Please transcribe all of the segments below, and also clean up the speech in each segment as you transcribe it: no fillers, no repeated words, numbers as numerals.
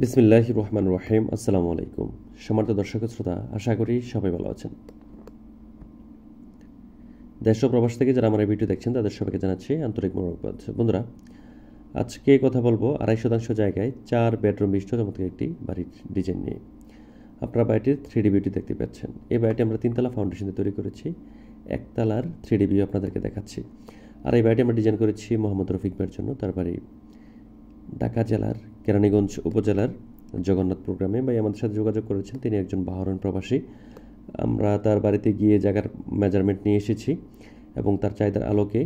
বিসমিল্লাহির রহমানির রহিম। আসসালামু আলাইকুম। সম্মানিত দর্শক শ্রোতা, আশা করি সবাই ভালো আছেন। দেশ ও প্রবাস থেকে যারা আমার এই ভিডিও দেখছেন তাদের সবাইকে জানাচ্ছি আন্তরিক মোবারকবাদ। বন্ধুরা, আজকে কথা বলবো 2.5 শতাংশ জায়গায় 4 বেডরুম বিশিষ্ট চমৎকার একটি বাড়ির ডিজাইন নিয়ে। আপনারা বাড়িটির 3D ভিউটি দেখতে পাচ্ছেন। এই বাড়িটি আমরা 3তলা ফাউন্ডেশন দিয়ে তৈরি করেছি। একতলার 3D ভিউ আপনাদেরকে দেখাচ্ছি। আর এই বাড়িটি আমরা ডিজাইন করেছি মোহাম্মদ রফিক ভাইয়ের জন্য। তার বাড়ি ঢাকা জেলার কেরানীগঞ্জ উপজেলার জগন্নাথপুর গ্রামে। ভাই আমাদের সাথে যোগাযোগ করেছেন, তিনি একজন বাহরাইন প্রবাসী। আমরা তার বাড়িতে গিয়ে জায়গার মেজারমেন্ট নিয়ে এসেছি এবং তার চাহিদার আলোকে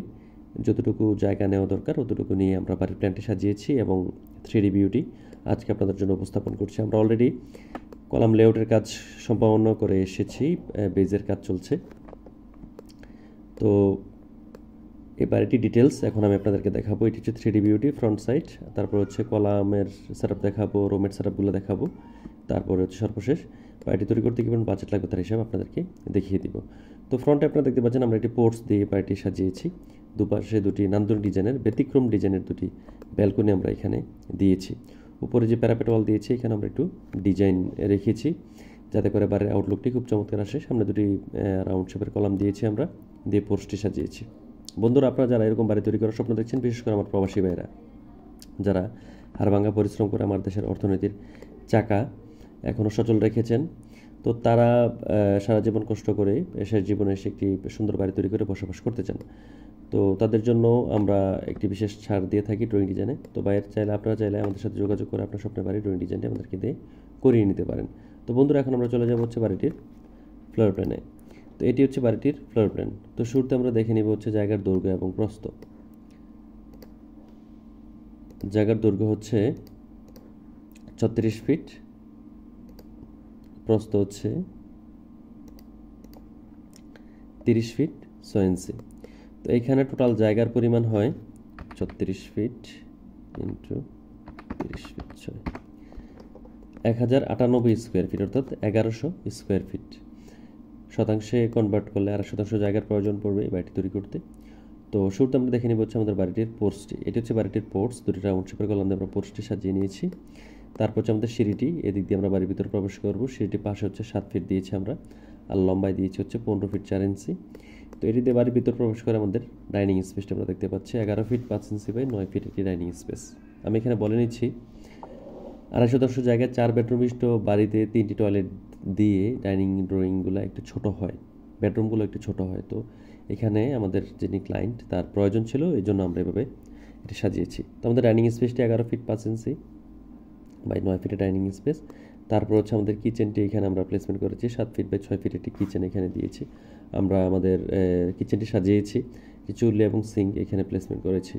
যতটুকু জায়গা নেওয়া দরকার অতটুকু নিয়ে আমরা বাড়ির প্ল্যানটি সাজিয়েছি এবং 3D ভিউটি আজকে আপনাদের জন্য উপস্থাপন করছি। আমরা অলরেডি কলাম লেআউটের কাজ সম্পন্ন করে এসেছি, বেজের কাজ চলছে। তো এই বাড়িটি ডিটেলস এখন আমি আপনাদেরকে দেখাবো। এটি হচ্ছে 3D ভিউটি ফ্রন্ট সাইড, তারপর হচ্ছে কলামের সেটআপ দেখাবো, রুমের সেটআপগুলো দেখাবো, তারপরে হচ্ছে সর্বশেষ বাড়িটি তৈরি করতে কেমন বাজেট লাগবে তার হিসাব আপনাদেরকে দেখিয়ে দিব। তো ফ্রন্টে আপনারা দেখতে পাচ্ছেন আমরা একটি পোর্টস দিয়ে বাড়িটি সাজিয়েছি। দুপাশে দুটি নান্দনিক ডিজাইনের ব্যতিক্রম ডিজাইনের দুটি ব্যালকনি আমরা এখানে দিয়েছি। উপরে যে প্যারাপেট ওয়াল দিয়েছি এখানে আমরা একটু ডিজাইন রেখেছি যাতে করে বাড়ির আউটলুকটি খুব চমৎকার আসে। সামনে দুটি রাউন্ড শেপের কলাম দিয়েছি আমরা, দিয়ে পোর্টসটি সাজিয়েছি। বন্ধুরা, আপনারা যারা এরকম বাড়ি তৈরি করার স্বপ্ন দেখছেন, বিশেষ করে আমার প্রবাসী ভাইরা যারা হাড়ভাঙ্গা পরিশ্রম করে আমার দেশের অর্থনীতির চাকা এখনও সচল রেখেছেন, তো তারা সারা জীবন কষ্ট করে শেষ জীবনে এসে একটি সুন্দর বাড়ি তৈরি করে বসবাস করতে চান। তো তাদের জন্য আমরা একটি বিশেষ ছাড় দিয়ে থাকি ড্রয়িং ডিজাইনে। তো আপনারা চাইলে আমাদের সাথে যোগাযোগ করে আপনার স্বপ্নের বাড়ির ড্রয়িং ডিজাইনটি আমাদেরকে দিয়ে করিয়ে নিতে পারেন। তো বন্ধুরা, এখন আমরা চলে যাব হচ্ছে বাড়িটির ফ্লোর প্ল্যানে। তো এটি হচ্ছে বাড়িটির ফ্লোর প্ল্যান। তো শুরুতে আমরা দেখে নিব হচ্ছে জায়গার দৈর্ঘ্য এবং প্রস্থ। জায়গার দৈর্ঘ্য হচ্ছে 36 ফিট, প্রস্থ হচ্ছে 30 ফিট 6 ইঞ্চি। তো এইখানে টোটাল জায়গার পরিমাণ হয় 36 feet into 30 feet 6, 1098 square feet, অর্থাৎ 1100 স্কোয়ার ফিট। শতাংশে কনভার্ট করলে 2.5 শতাংশ জায়গার প্রয়োজন পড়বে এই বাড়িটি তৈরি করতে। তো শুরুতে আমরা দেখে নিব হচ্ছে আমাদের বাড়িটির পোর্টসটি। এটি হচ্ছে বাড়িটির পোর্টস, দুটি রাউন্ড শেপের কলাম দিয়ে আমরা পোর্টসটি সাজিয়ে নিয়েছি। তারপর হচ্ছে আমাদের সিঁড়িটি, এদিক দিয়ে আমরা বাড়ির ভিতরে প্রবেশ করব। সিঁড়িটির পাশে হচ্ছে 7 ফিট দিয়েছি আমরা, আর লম্বায় দিয়েছি হচ্ছে 15 ফিট 4 ইঞ্চি। তো এটি দিয়ে বাড়ির ভিতরে প্রবেশ করে আমাদের ডাইনিং স্পেসটা আমরা দেখতে পাচ্ছি 11 ফিট 5 ইঞ্চি বাই 9 ফিট একটি ডাইনিং স্পেস। আমি এখানে বলে নিচ্ছি 2.5 শতাংশ জায়গায় 4 বেডরুম বিশিষ্ট বাড়িতে 3টি টয়লেট দিয়ে ডাইনিং ড্রয়িংগুলো একটু ছোট হয়, বেডরুমগুলো একটু ছোট হয়। তো এখানে আমাদের যিনি ক্লায়েন্ট তার প্রয়োজন ছিল, এই জন্য আমরা এভাবে এটা সাজিয়েছি। তো আমাদের ডাইনিং স্পেসটি 11 ফিট 5 ইঞ্চি বাই 9 ফিটের ডাইনিং স্পেস। তারপর হচ্ছে আমাদের কিচেনটি এখানে আমরা প্লেসমেন্ট করেছি 7 ফিট বাই 6 ফিট একটি কিচেন এখানে দিয়েছি। আমরা আমাদের কিচেনটি সাজিয়েছি, চুল্লি এবং সিঙ্ক এখানে প্লেসমেন্ট করেছি।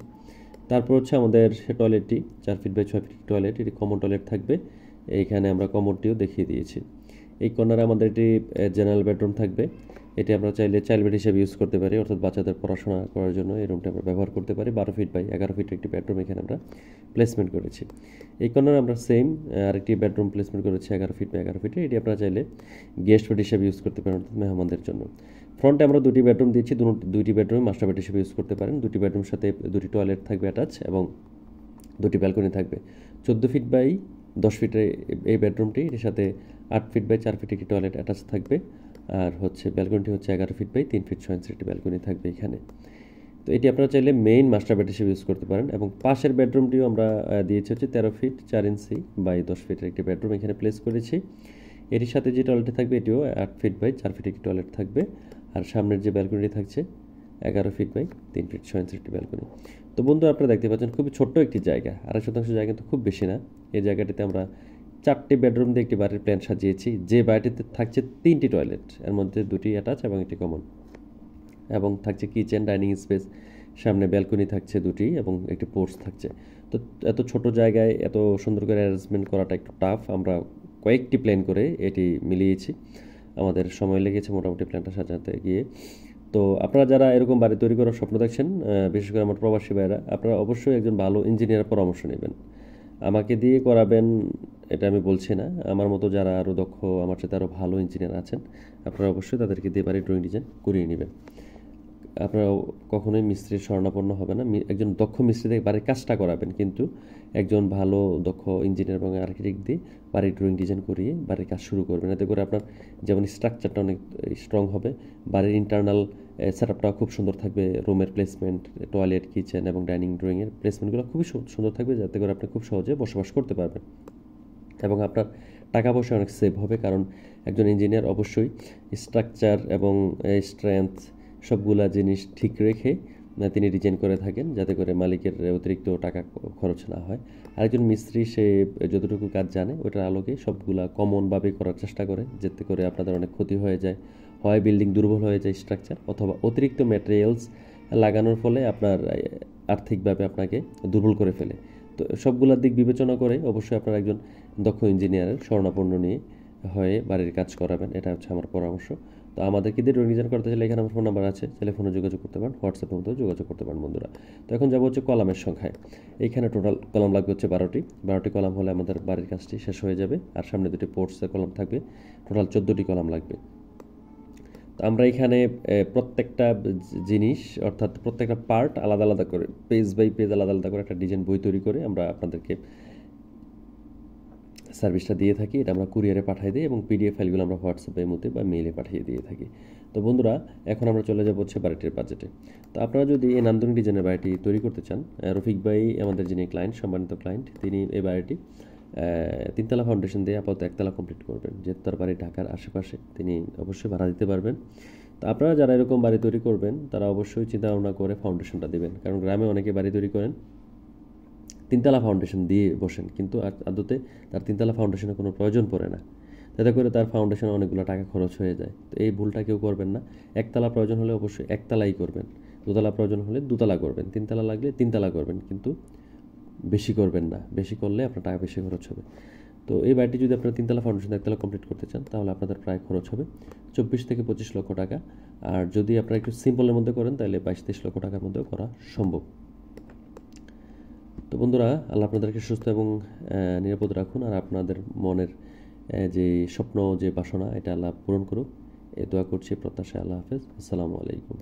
তারপর হচ্ছে আমাদের টয়লেটটি 4 ফিট বাই 6 ফিট টয়লেট, এটি কমন টয়লেট থাকবে। এইখানে আমরা কমোডটিও দেখিয়ে দিয়েছি। এই কর্নারে আমাদের একটি জেনারেল বেডরুম থাকবে। এটি আমরা চাইলে চাইল্ড বেড হিসেবে ইউজ করতে পারি, অর্থাৎ বাচ্চাদের পড়াশোনা করার জন্য এই রুমটা আমরা ব্যবহার করতে পারি। 12 ফিট বাই 11 ফিট একটি বেডরুম এখানে আমরা প্লেসমেন্ট করেছি। এই কর্নারে আমরা সেম আরেকটি বেডরুম প্লেসমেন্ট করেছি 11 ফিট বাই 11 ফিটে। এটি আপনারা চাইলে গেস্ট বেড হিসেবে ইউজ করতে পারেন, অর্থাৎ মেহমানদের জন্য। ফ্রন্টে আমরা দুটি বেডরুম দিয়েছি, দুইটি বেডরুম মাস্টার বেড হিসেবে ইউজ করতে পারেন। দুটি বেডরুমের সাথে দুটি টয়লেট থাকবে অ্যাটাচ এবং দুটি ব্যালকনি থাকবে। 14 ফিট বাই 10 ফিটের এই বেডরুমটি, এর সাথে 8 ফিট বাই 4 ফিট একটি টয়লেট অ্যাটাচ থাকবে। আর হচ্ছে ব্যালকনিটি হচ্ছে 11 ফিট বাই 3 ফিট 6 ইঞ্চি একটি ব্যালকনি থাকবে এখানে। তো এটি আপনারা চাইলে মেইন মাস্টার বেড হিসেবে ইউজ করতে পারেন। এবং পাশের বেডরুমটিও আমরা দিয়েছি হচ্ছে 13 ফিট 4 ইঞ্চি বাই 10 ফিটের একটি বেডরুম এখানে প্লেস করেছি। এর সাথে যে টয়লেটটি থাকবে এটিও 8 ফিট বাই 4 ফিট একটি টয়লেট থাকবে। আর সামনের যে ব্যালকনিটি থাকছে 11 ফিট বাই 3 ফিট 6 ইঞ্চি একটি ব্যালকনি। তো বন্ধু, আপনারা দেখতে পাচ্ছেন খুবই ছোট্ট একটি জায়গা, 2.5 শতাংশ জায়গা কিন্তু খুব বেশি না। এই জায়গাটিতে আমরা 4টি বেডরুম দিয়ে একটি বাড়ির প্ল্যান সাজিয়েছি, যে বাড়িটিতে থাকছে 3টি টয়লেট, এর মধ্যে 2টি অ্যাটাচ এবং একটি কমন, এবং থাকছে কিচেন ডাইনিং স্পেস, সামনে ব্যালকনি থাকছে 2টি এবং একটি পোর্টস থাকছে। তো এত ছোট জায়গায় এত সুন্দর করে অ্যারেঞ্জমেন্ট করাটা একটু টাফ। আমরা কয়েকটি প্ল্যান করে এটি মিলিয়েছি, আমাদের সময় লেগেছে মোটামুটি প্ল্যানটা সাজাতে গিয়ে। তো আপনারা যারা এরকম বাড়ি তৈরি করার স্বপ্ন দেখছেন, বিশেষ করে আমার প্রবাসী ভাইরা, আপনারা অবশ্যই একজন ভালো ইঞ্জিনিয়ারের পরামর্শ নেবেন। আমাকে দিয়ে করাবেন এটা আমি বলছি না, আমার মতো যারা আরও দক্ষ, আমার সাথে আরও ভালো ইঞ্জিনিয়ার আছেন, আপনারা অবশ্যই তাদেরকে দিয়ে বাড়ির ড্রয়িং ডিজাইন করিয়ে নেবেন। আপনারা কখনোই মিস্ত্রির শরণাপন্ন হবে না। একজন দক্ষ মিস্ত্রি দিয়ে বাড়ির কাজটা করাবেন, কিন্তু একজন ভালো দক্ষ ইঞ্জিনিয়ার এবং আর্কিটেক্ট দিয়ে বাড়ির ড্রয়িং ডিজাইন করিয়ে বাড়ির কাজ শুরু করবেন। এতে করে আপনার যেমন স্ট্রাকচারটা অনেক স্ট্রং হবে, বাড়ির ইন্টারনাল সেটআপটা খুব সুন্দর থাকবে, রুমের প্লেসমেন্ট, টয়লেট, কিচেন এবং ডাইনিং ড্রয়িংয়ের প্লেসমেন্টগুলো খুবই সুন্দর থাকবে, যাতে করে আপনি খুব সহজে বসবাস করতে পারবেন এবং আপনার টাকা পয়সা অনেক সেভ হবে। কারণ একজন ইঞ্জিনিয়ার অবশ্যই স্ট্রাকচার এবং স্ট্রেংথ সবগুলা জিনিস ঠিক রেখে তিনি ডিজাইন করে থাকেন, যাতে করে মালিকের অতিরিক্ত টাকা খরচ না হয়। আরেকজন মিস্ত্রি সে যতটুকু কাজ জানে ওটার আলোকে সবগুলা কমনভাবে করার চেষ্টা করে, যাতে করে আপনাদের অনেক ক্ষতি হয়ে যায়, হয় বিল্ডিং দুর্বল হয়ে যায় স্ট্রাকচার, অথবা অতিরিক্ত ম্যাটেরিয়ালস লাগানোর ফলে আপনার আর্থিকভাবে আপনাকে দুর্বল করে ফেলে। তো সবগুলোর দিক বিবেচনা করে অবশ্যই আপনার একজন দক্ষ ইঞ্জিনিয়ারের শরণাপন্ন নিয়ে হয়ে বাড়ির কাজ করাবেন, এটা হচ্ছে আমার পরামর্শ। তো আমাদের কি দিয়ে ড্রয়িং ডিজাইন করতে চাইলে এখানে আমার ফোন নাম্বার আছে, চাইলে ফোনে যোগাযোগ করতে পারেন, হোয়াটসঅ্যাপের মধ্যেও যোগাযোগ করতে পারেন বন্ধুরা। তো এখন যাবো হচ্ছে কলামের সংখ্যায়। এইখানে টোটাল কলাম লাগবে হচ্ছে 12টি কলাম হলে আমাদের বাড়ির কাজটি শেষ হয়ে যাবে। আর সামনে 2টি পোর্টসের কলাম থাকবে, টোটাল 14টি কলাম লাগবে। তো আমরা এখানে প্রত্যেকটা জিনিস অর্থাৎ প্রত্যেকটা পার্ট আলাদা আলাদা করে, পেজ বাই পেজ আলাদা আলাদা করে একটা ডিজাইন বই তৈরি করে আমরা আপনাদেরকে সার্ভিসটা দিয়ে থাকি। এটা আমরা কুরিয়ারে পাঠিয়ে দিই এবং পিডিএফ ফাইলগুলো আমরা হোয়াটসঅ্যাপের মধ্যে বা মেইলে পাঠিয়ে দিয়ে থাকি। তো বন্ধুরা, এখন আমরা চলে যাবো হচ্ছে বাড়িটির বাজেটে। তো আপনারা যদি এই নান্দনিক ডিজাইনের বাড়িটি তৈরি করতে চান, রফিক ভাই আমাদের যিনি ক্লায়েন্ট, সম্মানিত ক্লায়েন্ট, তিনি এই বাড়িটি 3তলা ফাউন্ডেশন দিয়ে আপাতত 1তলা কমপ্লিট করবেন। যেহেতু তার বাড়ি ঢাকার আশেপাশে, তিনি অবশ্যই ভাড়া দিতে পারবেন। তো আপনারা যারা এরকম বাড়ি তৈরি করবেন তারা অবশ্যই চিন্তা ভাবনা করে ফাউন্ডেশনটা দেবেন, কারণ গ্রামে অনেকে বাড়ি তৈরি করেন 3তলা ফাউন্ডেশন দিয়ে বসেন, কিন্তু আদতে তার 3তলা ফাউন্ডেশনের কোনো প্রয়োজন পড়ে না, যাতে করে তার ফাউন্ডেশনে অনেকগুলো টাকা খরচ হয়ে যায়। তো এই ভুলটা কেউ করবেন না। 1তলা প্রয়োজন হলে অবশ্যই 1তলাই করবেন, 2তলা প্রয়োজন হলে 2তলা করবেন, 3তলা লাগলে 3তলা করবেন, কিন্তু বেশি করবেন না। বেশি করলে আপনার টাকা বেশি খরচ হবে। তো এই বাড়িটি যদি আপনারা 3তলা ফাউন্ডেশন 1তলা কমপ্লিট করতে চান, তাহলে আপনাদের প্রায় খরচ হবে 24 থেকে 25 লক্ষ টাকা। আর যদি আপনারা একটু সিম্পলের মধ্যে করেন, তাহলে 22-23 লক্ষ টাকার মধ্যেও করা সম্ভব। তো বন্ধুরা, আল্লাহ আপনাদেরকে সুস্থ এবং নিরাপদ রাখুন, আর আপনাদের মনের যে স্বপ্ন, যে বাসনা, এটা আল্লাহ পূরণ করুক, এই দোয়া করছি, প্রত্যাশায়। আল্লাহ হাফেজ, আসসালামু আলাইকুম।